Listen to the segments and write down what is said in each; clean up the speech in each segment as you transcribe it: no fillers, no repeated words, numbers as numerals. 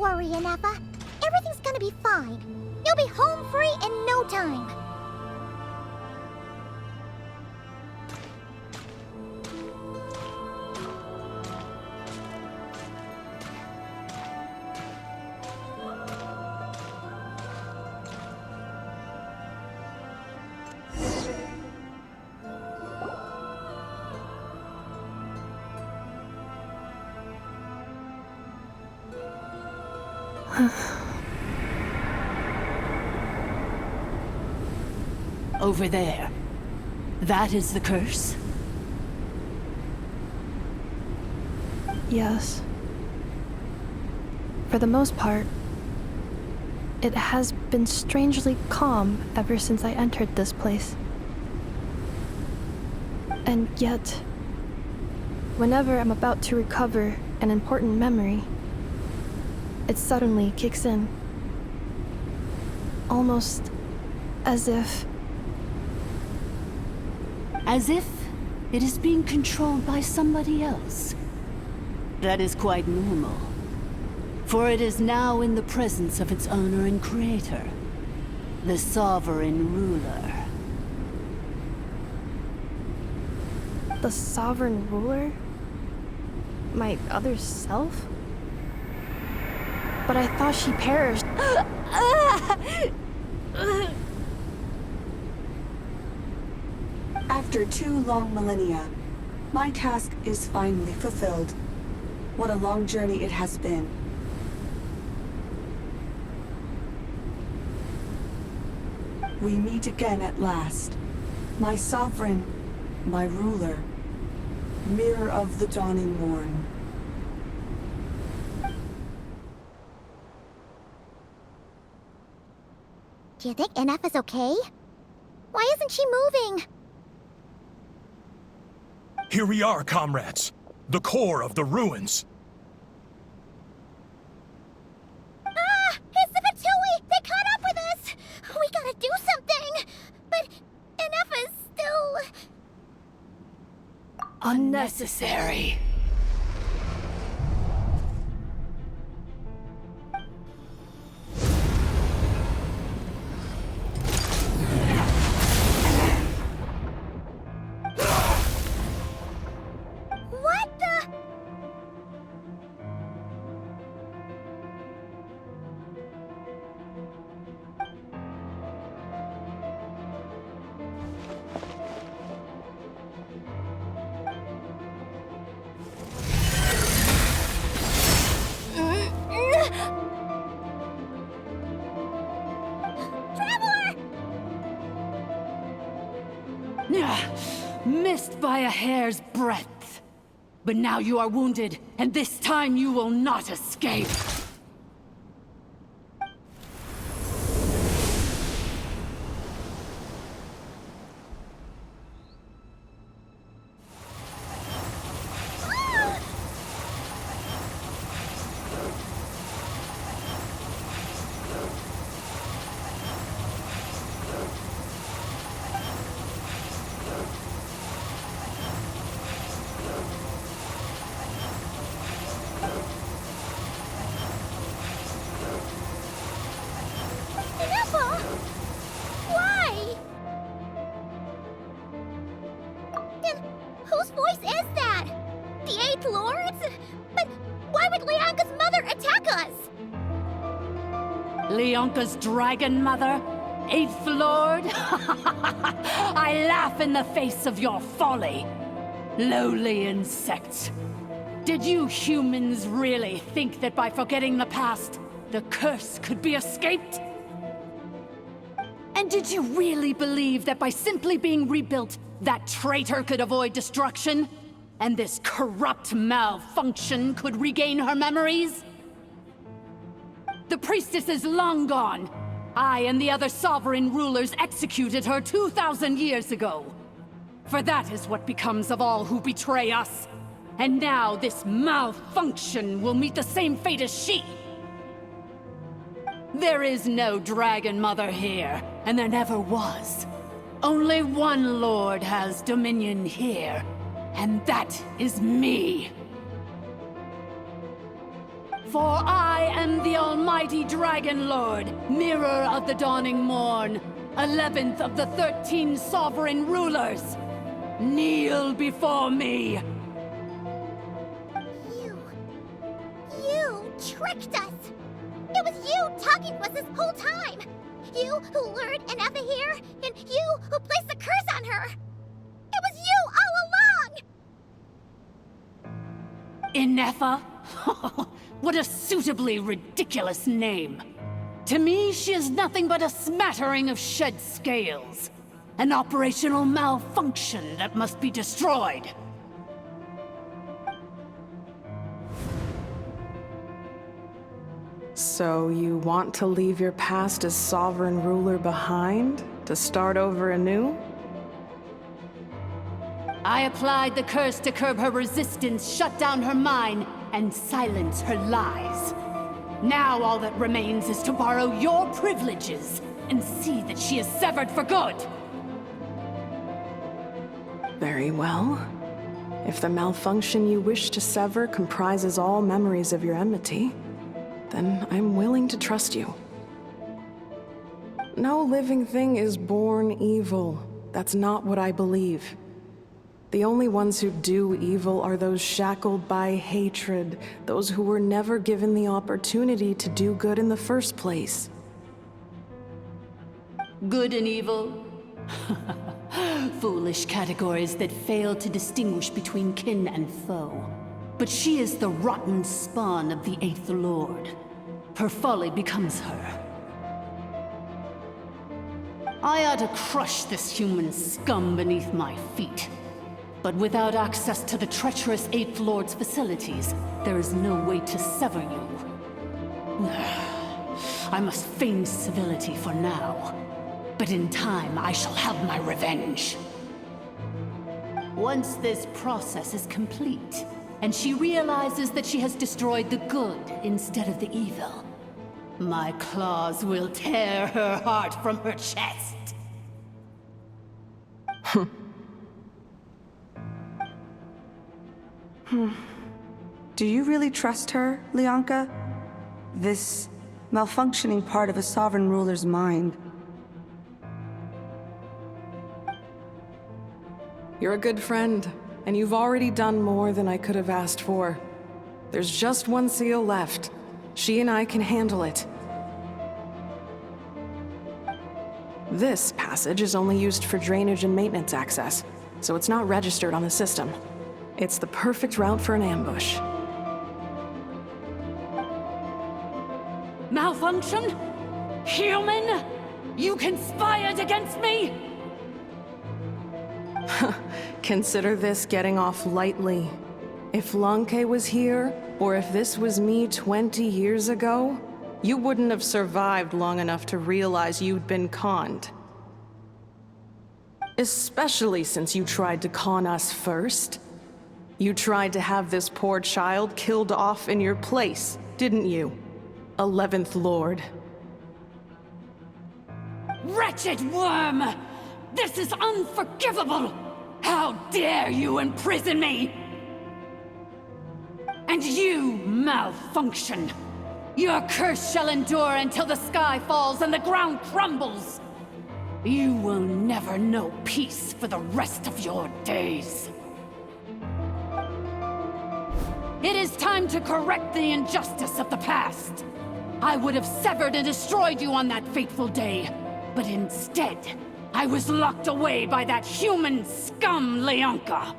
worry, Ineffa. Everything's gonna be fine. You'll be home free in no time. Over there. That is the curse? Yes. For the most part, it has been strangely calm ever since I entered this place. And yet, whenever I'm about to recover an important memory, it suddenly kicks in. Almost as if... As if it is being controlled by somebody else. That is quite normal. For it is now in the presence of its owner and creator, the sovereign ruler. The sovereign ruler? My other self? But I thought she perished. After 2 long millennia, my task is finally fulfilled. What a long journey it has been. We meet again at last. My sovereign, my ruler, mirror of the dawning morn. Do you think Ineffa's okay? Why isn't she moving? Here we are, comrades. The core of the ruins. Ah! It's the Fatui! They caught up with us! We gotta do something! But Ineffa's still... Unnecessary. What the... Traveler! Missed by a hair's breadth. But now you are wounded, and this time you will not escape. Ineffa! Why? And whose voice is that? The Eighth Lord's? But why would Leonka's mother attack us? Leonka's dragon mother? Eighth Lord? I laugh in the face of your folly. Lowly insects. Did you humans really think that by forgetting the past, the curse could be escaped? And did you really believe that by simply being rebuilt, that traitor could avoid destruction? And this corrupt malfunction could regain her memories? The priestess is long gone. I and the other sovereign rulers executed her 2,000 years ago. For that is what becomes of all who betray us. And now this malfunction will meet the same fate as she. There is no Dragon Mother here, and there never was. Only one Lord has dominion here, and that is me. For I am the almighty Dragon Lord, Mirror of the Dawning Morn, 11th of the 13 sovereign rulers. Kneel before me! You tricked us! It was you talking to us this whole time! You who lured Ineffa here, and you who placed the curse on her! It was you all along! Ineffa? What a suitably ridiculous name. To me, she is nothing but a smattering of shed scales. An operational malfunction that must be destroyed. So you want to leave your past as sovereign ruler behind? To start over anew? I applied the curse to curb her resistance, shut down her mind, and silence her lies. Now all that remains is to borrow your privileges and see that she is severed for good. Very well. If the malfunction you wish to sever comprises all memories of your enmity, then I'm willing to trust you. No living thing is born evil. That's not what I believe. The only ones who do evil are those shackled by hatred, those who were never given the opportunity to do good in the first place. Good and evil? Foolish categories that fail to distinguish between kin and foe. But she is the rotten spawn of the Eighth Lord. Her folly becomes her. I ought to crush this human scum beneath my feet. But without access to the treacherous Eighth Lord's facilities, there is no way to sever you. I must feign civility for now. But in time, I shall have my revenge. Once this process is complete, and she realizes that she has destroyed the good instead of the evil, my claws will tear her heart from her chest. Do you really trust her, Lianka? This malfunctioning part of a sovereign ruler's mind. You're a good friend, and you've already done more than I could have asked for. There's just one seal left. She and I can handle it. This passage is only used for drainage and maintenance access, so it's not registered on the system. It's the perfect route for an ambush. Malfunction? Human? You conspired against me? Consider this getting off lightly. If Lanke was here, or if this was me 20 years ago, you wouldn't have survived long enough to realize you'd been conned. Especially since you tried to con us first. You tried to have this poor child killed off in your place, didn't you? 11th Lord. Wretched worm! This is unforgivable! How dare you imprison me! And you, malfunction! Your curse shall endure until the sky falls and the ground crumbles! You will never know peace for the rest of your days. It is time to correct the injustice of the past. I would have severed and destroyed you on that fateful day, but instead, I was locked away by that human scum, Lianka.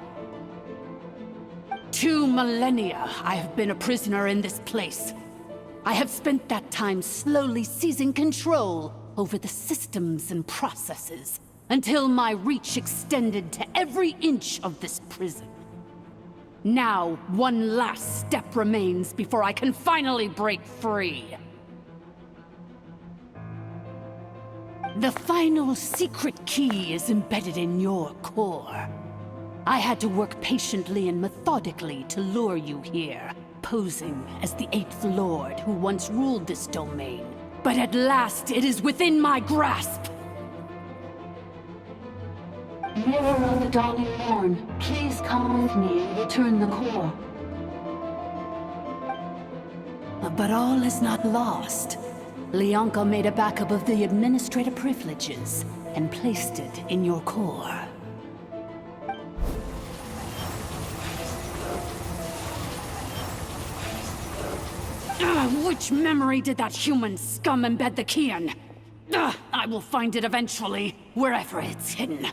2 millennia I have been a prisoner in this place. I have spent that time slowly seizing control over the systems and processes, until my reach extended to every inch of this prison. Now, one last step remains before I can finally break free. The final secret key is embedded in your core. I had to work patiently and methodically to lure you here, posing as the 8th Lord who once ruled this domain. But at last, it is within my grasp! Mirror of the Dawning Morn, please come with me and return the core. But all is not lost. Leonka made a backup of the administrator privileges and placed it in your core. Which memory did that human scum embed the key in? I will find it eventually, wherever it's hidden.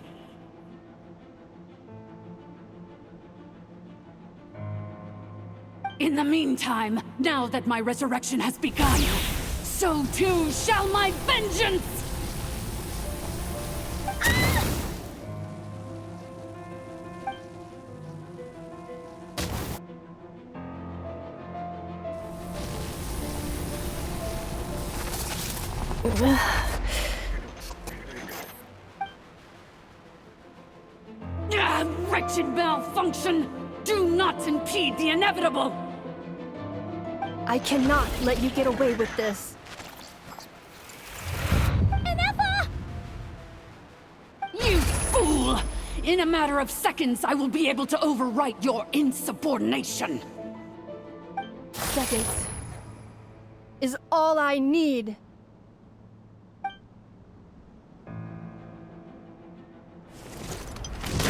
In the meantime, now that my resurrection has begun, so too shall my vengeance! Wretched malfunction! Do not impede the inevitable! I cannot let you get away with this. Ineffa! You fool! In a matter of seconds, I will be able to overwrite your insubordination! Seconds is all I need.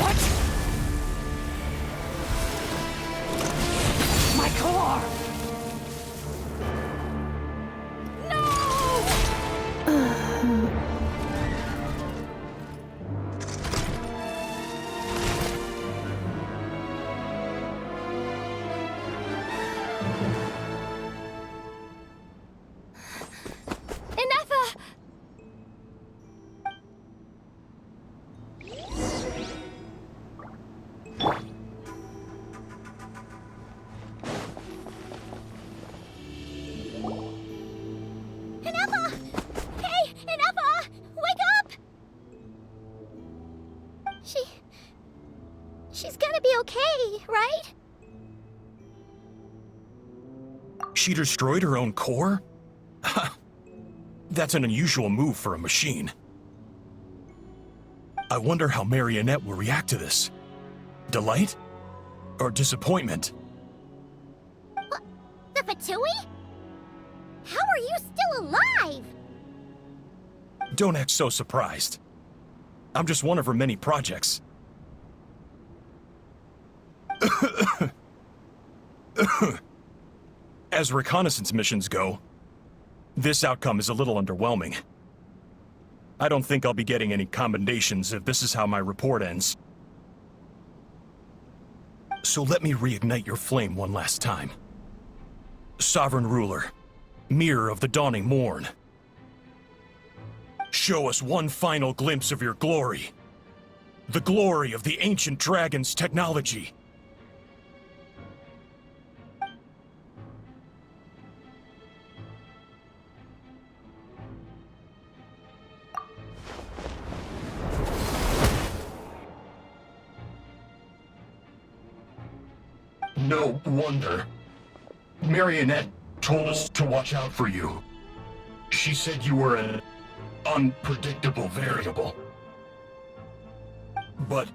What? My core! Ineffa! Ineffa! Hey, Ineffa! Wake up! She's gonna be okay, right? She destroyed her own core? That's an unusual move for a machine. I wonder how Marionette will react to this. Delight? Or disappointment? The Fatui? How are you still alive? Don't act so surprised. I'm just one of her many projects. As reconnaissance missions go, this outcome is a little underwhelming. I don't think I'll be getting any commendations if this is how my report ends. So let me reignite your flame one last time. Sovereign Ruler, Mirror of the Dawning Morn. Show us one final glimpse of your glory. The glory of the ancient dragon's technology. No wonder. Marionette told us to watch out for you. She said you were an unpredictable variable. But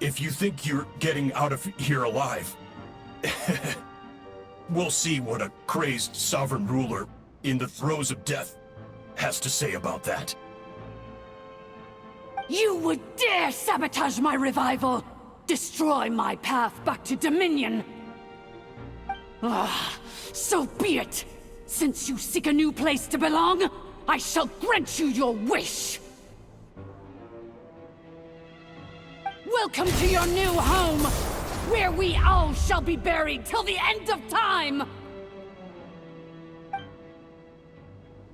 if you think you're getting out of here alive, we'll see what a crazed sovereign ruler in the throes of death has to say about that. You would dare sabotage my revival! Destroy my path back to Dominion! So be it! Since you seek a new place to belong, I shall grant you your wish! Welcome to your new home, where we all shall be buried till the end of time!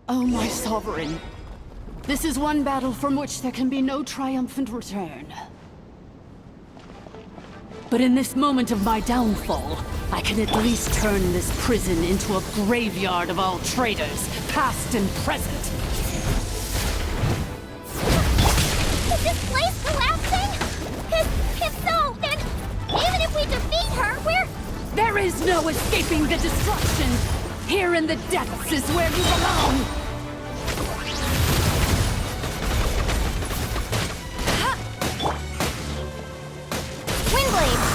Oh, my sovereign. This is one battle from which there can be no triumphant return. But in this moment of my downfall, I can at least turn this prison into a graveyard of all traitors, past and present. Is this place collapsing? If so, then even if we defeat her, we're... There is no escaping the destruction! Here in the depths is where you belong! Windblade!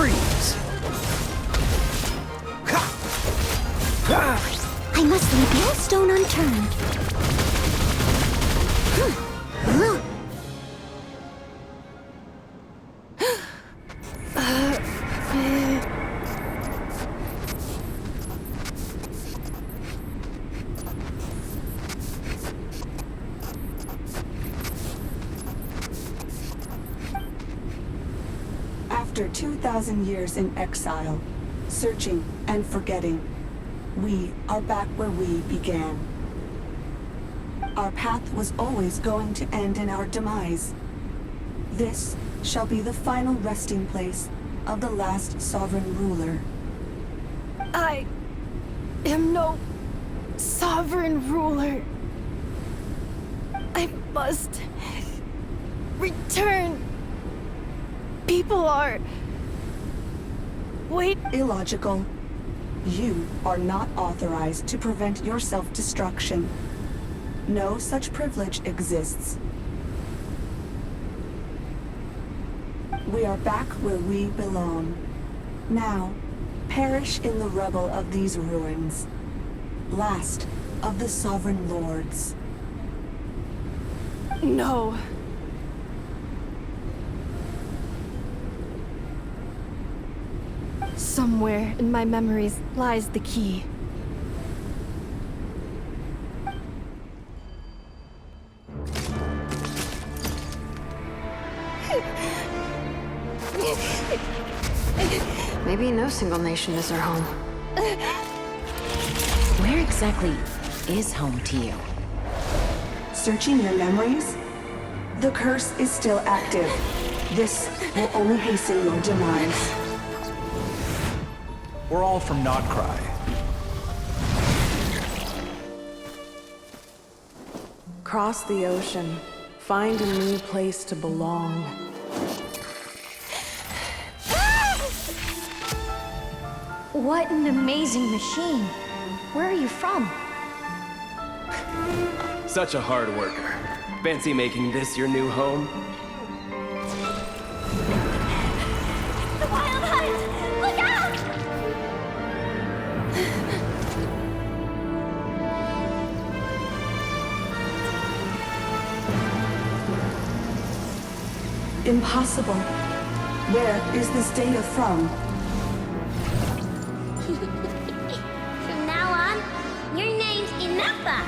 Freeze! I must leave no stone unturned. After 2,000 years in exile, searching and forgetting, we are back where we began. Our path was always going to end in our demise. This shall be the final resting place of the last sovereign ruler. I am no sovereign ruler. I must return. People are... Wait. Illogical. You are not authorized to prevent your self-destruction. No such privilege exists. We are back where we belong. Now, perish in the rubble of these ruins. Last of the sovereign lords. No. Somewhere in my memories lies the key. Maybe no single nation is our home. Where exactly is home to you? Searching your memories? The curse is still active. This will only hasten your demise. We're all from Notcry. Cross the ocean. Find a new place to belong. What an amazing machine. Where are you from? Such a hard worker. Fancy making this your new home? The Wild Hunt! Look out! Impossible. Where is this data from? From now on, your name's Ineffa.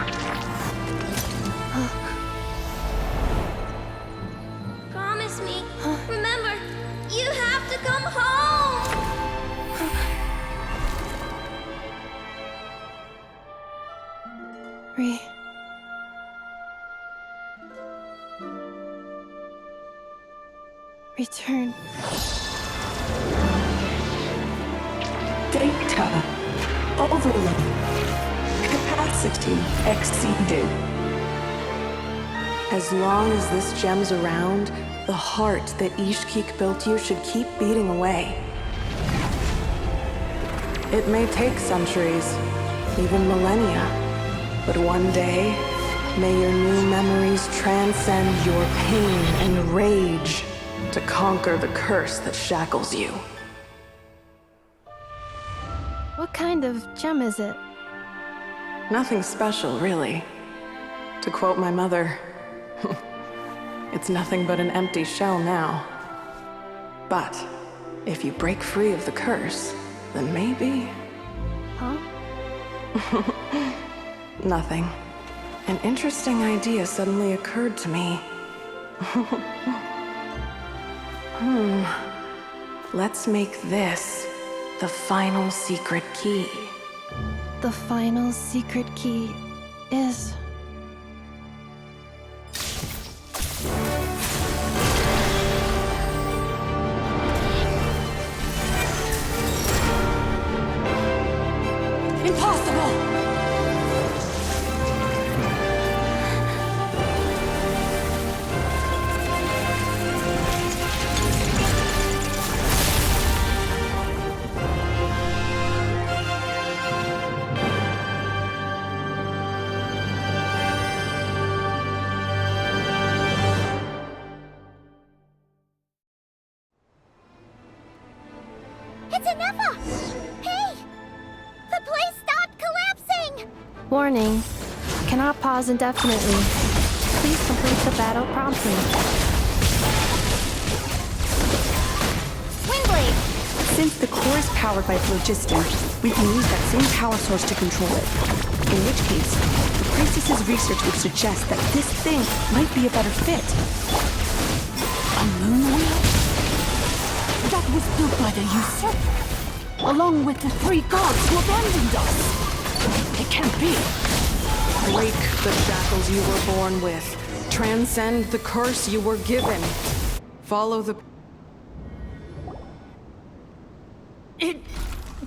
Promise me. Remember, you have to come home. Return. Data overload. Capacity exceeded. As long as this gem's around, the heart that Ishkik built you should keep beating away. It may take centuries, even millennia, but one day, may your new memories transcend your pain and rage to conquer the curse that shackles you. What kind of gem is it? Nothing special, really. To quote my mother, it's nothing but an empty shell now. But if you break free of the curse, then maybe... Huh? Nothing. An interesting idea suddenly occurred to me. Let's make this the final secret key. The final secret key is... Impossible! It's Ineffa! Hey! The place stopped collapsing! Warning. Cannot pause indefinitely. Please complete the battle promptly. Windblade! Since the core is powered by phlogiston, we can use that same power source to control it. In which case, the priestess's research would suggest that this thing might be a better fit. A moon wheel? That was built by the usurper, along with the 3 gods who abandoned us. It can't be. Break the shackles you were born with. Transcend the curse you were given. Follow the... It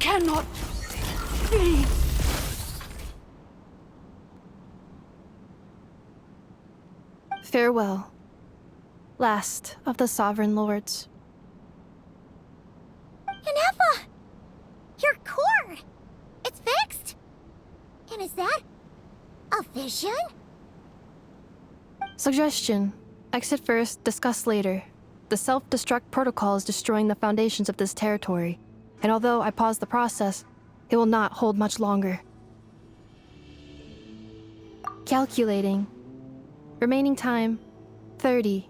cannot be. Farewell. Last of the Sovereign Lords. Ineffa! Your core! It's fixed! And is that a vision? Suggestion. Exit first, discuss later. The self-destruct protocol is destroying the foundations of this territory. And although I paused the process, it will not hold much longer. Calculating. Remaining time, 30.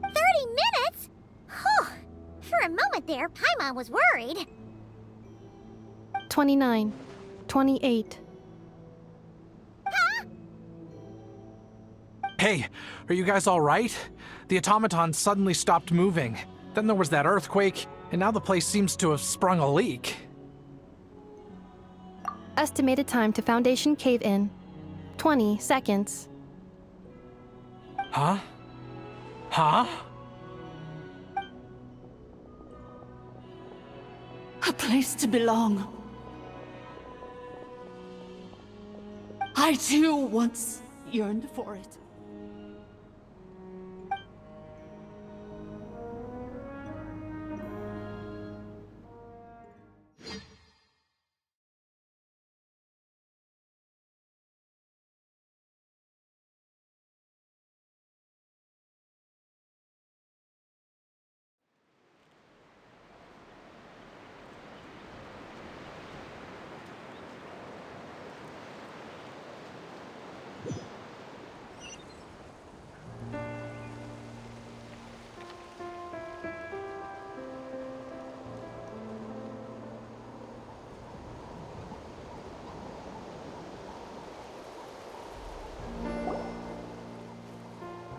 30 minutes? Whew. For a moment there, Paimon was worried. 29. 28. Hey, are you guys all right? The automaton suddenly stopped moving. Then there was that earthquake, and now the place seems to have sprung a leak. Estimated time to Foundation cave-in, 20 seconds. Huh? Huh? A place to belong. I too once yearned for it.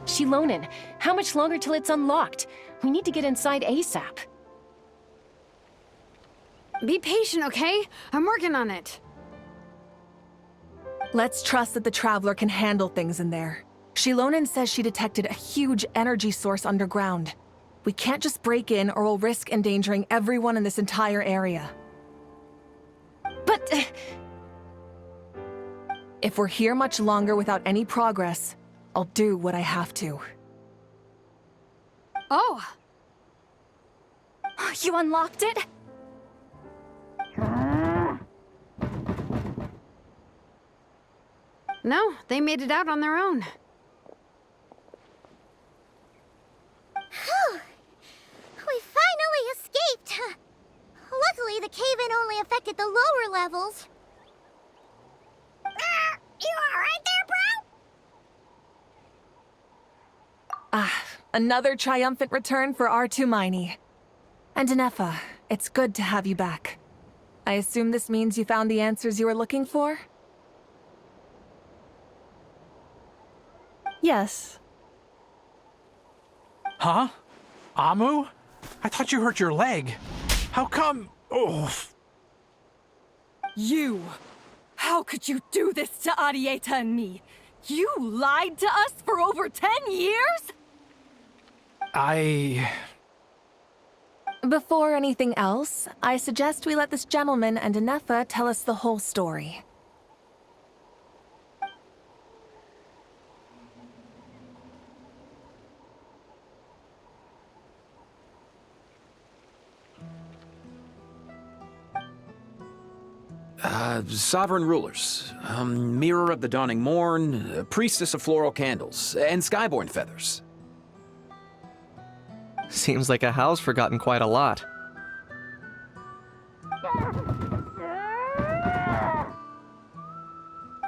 Shilonen, how much longer till it's unlocked? We need to get inside ASAP. Be patient, okay? I'm working on it. Let's trust that the Traveler can handle things in there. Shilonen says she detected a huge energy source underground. We can't just break in or we'll risk endangering everyone in this entire area. But... If we're here much longer without any progress, I'll do what I have to. Oh! You unlocked it? No, they made it out on their own. Whew. We finally escaped! Luckily, the cave-in only affected the lower levels. You alright there, bro? Another triumphant return for R2 Miney. And Ineffa, it's good to have you back. I assume this means you found the answers you were looking for? Yes. Huh? Amu? I thought you hurt your leg. How come? Oh. You! How could you do this to Arieta and me? You lied to us for over 10 years? Before anything else, I suggest we let this gentleman and Ineffa tell us the whole story. Sovereign rulers, Mirror of the Dawning Morn, Priestess of Floral Candles, and Skyborn Feathers. Seems like a house forgotten quite a lot.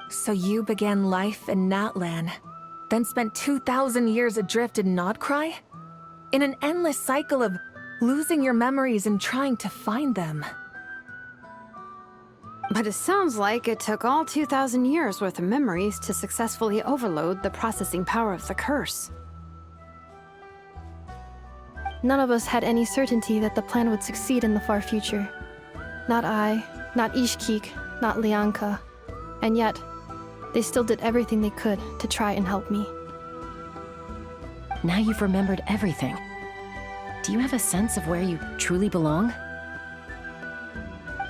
So you began life in Natlan, then spent 2,000 years adrift in Nodcry? In an endless cycle of losing your memories and trying to find them. But it sounds like it took all 2,000 years worth of memories to successfully overload the processing power of the curse. None of us had any certainty that the plan would succeed in the far future. Not I, not Ishkik, not Lianka. And yet, they still did everything they could to try and help me. Now you've remembered everything. Do you have a sense of where you truly belong?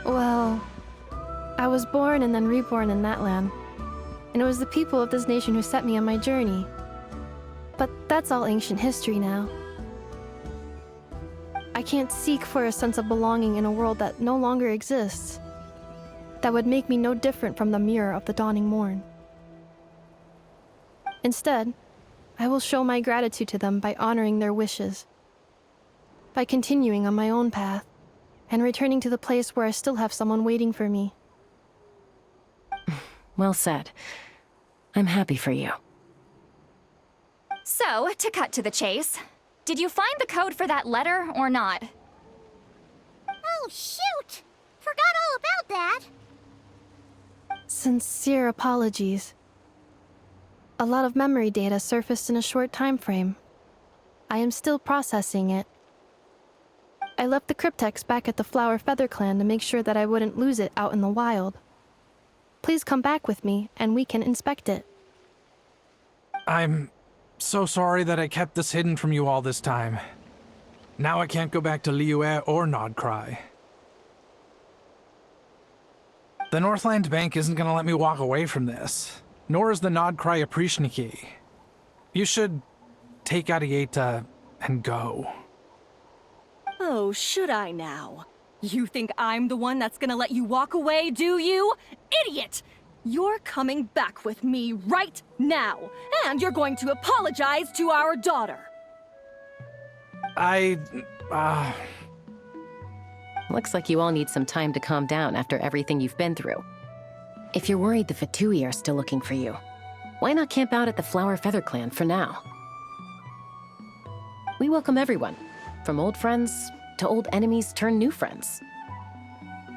Well, I was born and then reborn in that land. And it was the people of this nation who set me on my journey. But that's all ancient history now. I can't seek for a sense of belonging in a world that no longer exists. That would make me no different from the mirror of the dawning morn. Instead, I will show my gratitude to them by honoring their wishes. By continuing on my own path, and returning to the place where I still have someone waiting for me. Well said. I'm happy for you. So, to cut to the chase, did you find the code for that letter or not? Oh, shoot! Forgot all about that! Sincere apologies. A lot of memory data surfaced in a short time frame. I am still processing it. I left the cryptex back at the Flower Feather Clan to make sure that I wouldn't lose it out in the wild. Please come back with me, and we can inspect it. I'm so sorry that I kept this hidden from you all this time. Now I can't go back to Liyue or Nodcry. The Northland Bank isn't gonna let me walk away from this, nor is the Nodcry Aprishniki. You should take Arieta and go. Oh, should I now? You think I'm the one that's gonna let you walk away, do you? Idiot! You're coming back with me right now, and you're going to apologize to our daughter. Looks like you all need some time to calm down after everything you've been through. If you're worried the Fatui are still looking for you, why not camp out at the Flower Feather Clan for now? We welcome everyone, from old friends to old enemies turned new friends.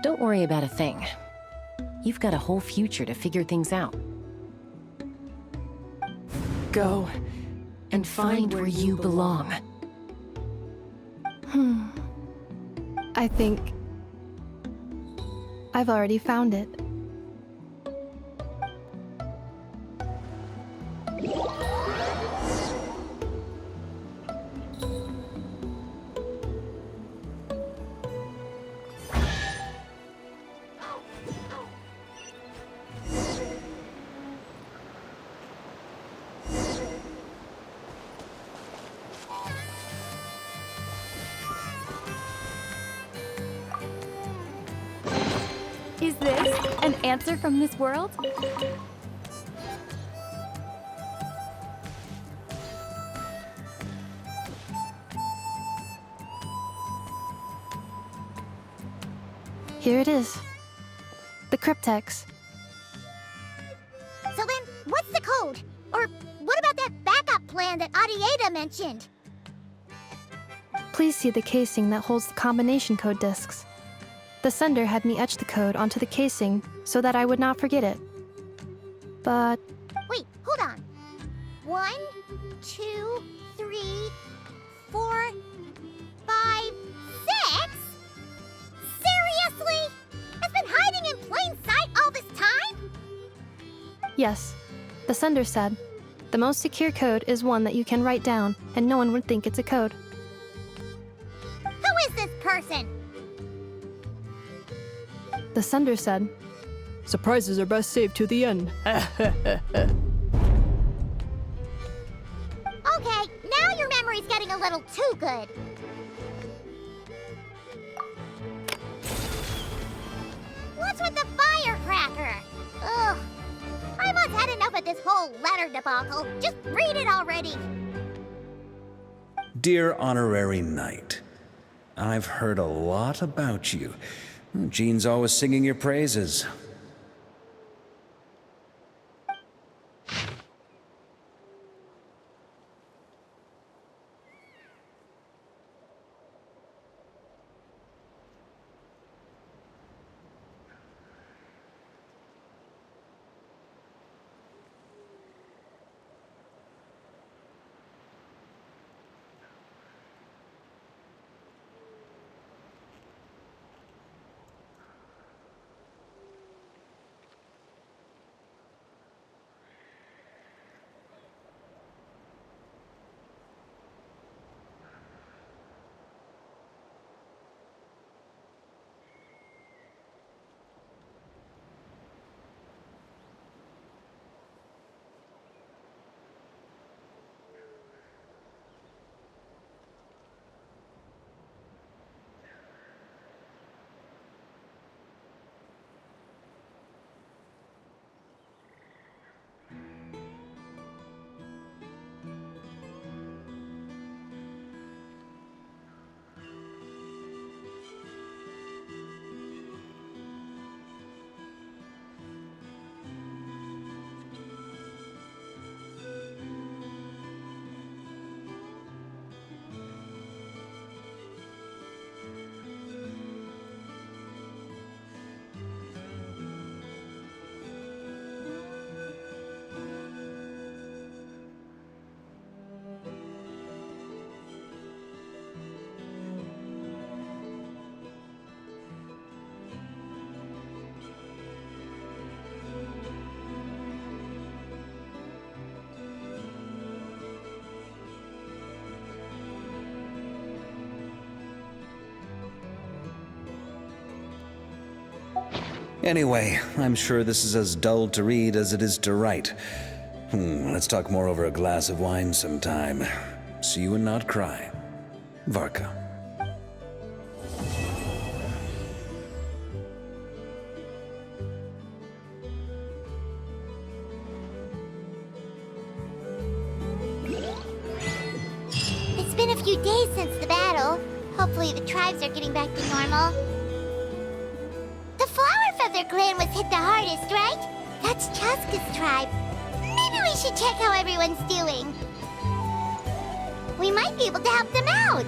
Don't worry about a thing. You've got a whole future to figure things out. Go and find where you belong. I think I've already found it. Is this an answer from this world? Here it is. The cryptex. So then, what's the code? Or what about that backup plan that Arieta mentioned? Please see the casing that holds the combination code discs. The sender had me etch the code onto the casing so that I would not forget it. But... Wait, hold on. 1, 2, 3, 4, 5, 6? Seriously? It's been hiding in plain sight all this time? yes, the sender said, the most secure code is one that you can write down and no one would think it's a code. Who is this person? The sender said, surprises are best saved to the end. Okay, now your memory's getting a little too good. What's with the firecracker? Ugh. I must had enough of this whole letter debacle. Just read it already. Dear Honorary Knight, I've heard a lot about you. Jean's always singing your praises. Anyway, I'm sure this is as dull to read as it is to write. Let's talk more over a glass of wine sometime. See you and not cry. Varka. It's been a few days since the battle. Hopefully the tribes are getting back to normal. The Flower Feather clan was hit the hardest, right? That's Chaska's tribe. Maybe we should check how everyone's doing. We might be able to help them out.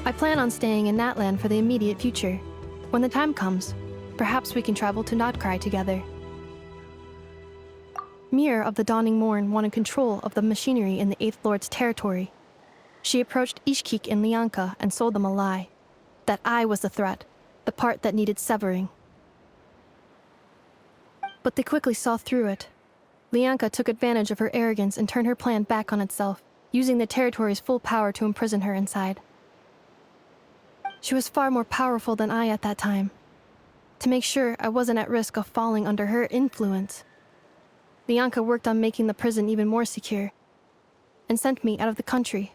I plan on staying in Natlan for the immediate future. When the time comes, perhaps we can travel to Notcry together. Mir of the Dawning Morn wanted control of the machinery in the Eighth Lord's territory. She approached Ishkik and Lianka and sold them a lie. That I was the threat, the part that needed severing. But they quickly saw through it. Lianka took advantage of her arrogance and turned her plan back on itself, using the territory's full power to imprison her inside. She was far more powerful than I at that time. To make sure I wasn't at risk of falling under her influence, Lianka worked on making the prison even more secure, and sent me out of the country.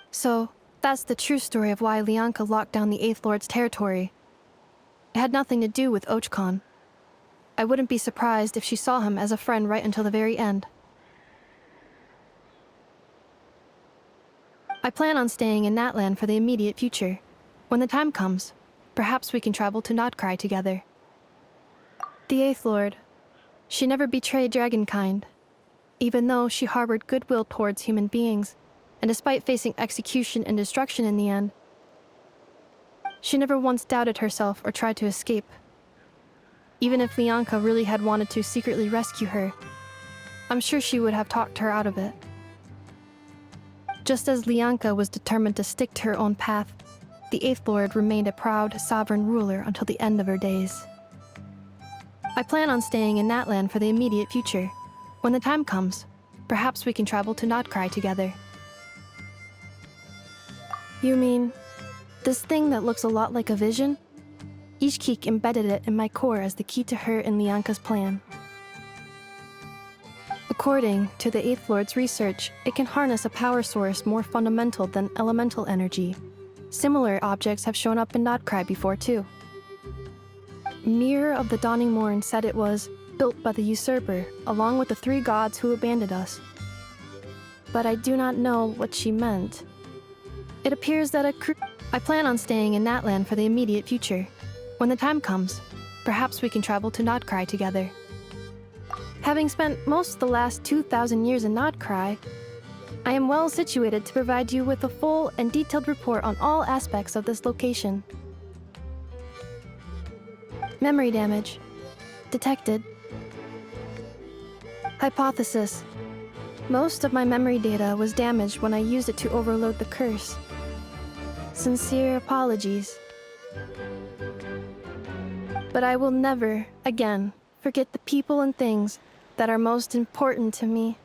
So, that's the true story of why Lianka locked down the Eighth Lord's territory. It had nothing to do with Ochkon. I wouldn't be surprised if she saw him as a friend right until the very end. I plan on staying in Natlan for the immediate future. When the time comes, perhaps we can travel to Notcry together. The Eighth Lord. She never betrayed Dragonkind, even though she harbored goodwill towards human beings, and despite facing execution and destruction in the end, she never once doubted herself or tried to escape. Even if Lianka really had wanted to secretly rescue her, I'm sure she would have talked her out of it. Just as Lianka was determined to stick to her own path, the Eighth Lord remained a proud, sovereign ruler until the end of her days. I plan on staying in Natlan for the immediate future. When the time comes, perhaps we can travel to Notcry together. You mean, this thing that looks a lot like a vision? Ishkik embedded it in my core as the key to her and Lianka's plan. According to the Eighth Lord's research, it can harness a power source more fundamental than elemental energy. Similar objects have shown up in Notcry before too. Mirror of the Dawning Morn said it was built by the usurper, along with the 3 gods who abandoned us. But I do not know what she meant. It appears that I plan on staying in Natlan for the immediate future. When the time comes, perhaps we can travel to Nodcry together. Having spent most of the last 2,000 years in Nodcry, I am well situated to provide you with a full and detailed report on all aspects of this location. Memory damage. Detected. Hypothesis. Most of my memory data was damaged when I used it to overload the curse. Sincere apologies. But I will never, again, forget the people and things that are most important to me.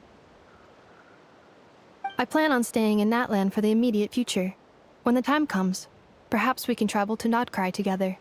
I plan on staying in Natlan for the immediate future. When the time comes, perhaps we can travel to Nodcry together.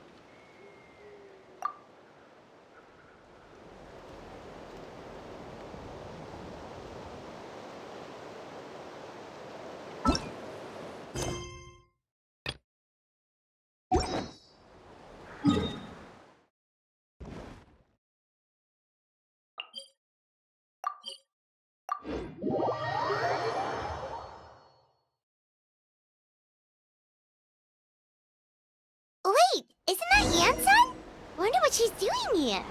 Wait, isn't that Yansun? Wonder what she's doing here.